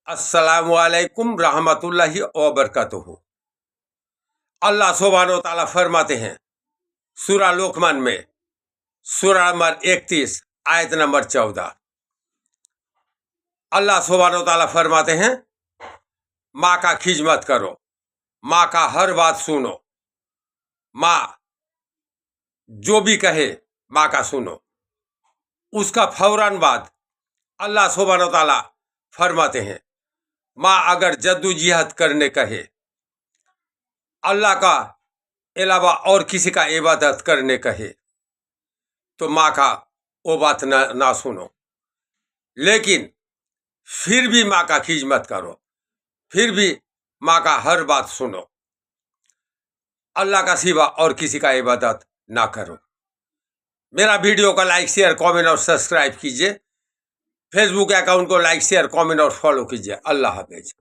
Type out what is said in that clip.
अस्सलामुअलैकुम रहमतुल्लाहि व बरकातुहू। अल्लाह सुब्हानहू व तआला फरमाते हैं सूरा लुक़मान में सूरा नंबर 31 आयत नंबर 14। अल्लाह सुब्हानहू व तआला फरमाते हैं माँ का खिजमत करो, माँ का हर बात सुनो, माँ जो भी कहे माँ का सुनो। उसका फौरन बाद अल्लाह सुब्हानहू व तआला फरमाते हैं माँ अगर जद्दोजहद करने कहे, अल्लाह का अलावा और किसी का इबादत करने कहे, तो माँ का वो बात ना सुनो, लेकिन फिर भी माँ का खिदमत करो, फिर भी माँ का हर बात सुनो, अल्लाह का सिवा और किसी का इबादत ना करो। मेरा वीडियो का लाइक शेयर कमेंट और सब्सक्राइब कीजिए। फेसबुक अकाउंट को लाइक शेयर कमेंट और फॉलो कीजिए। अल्लाह हाफिज।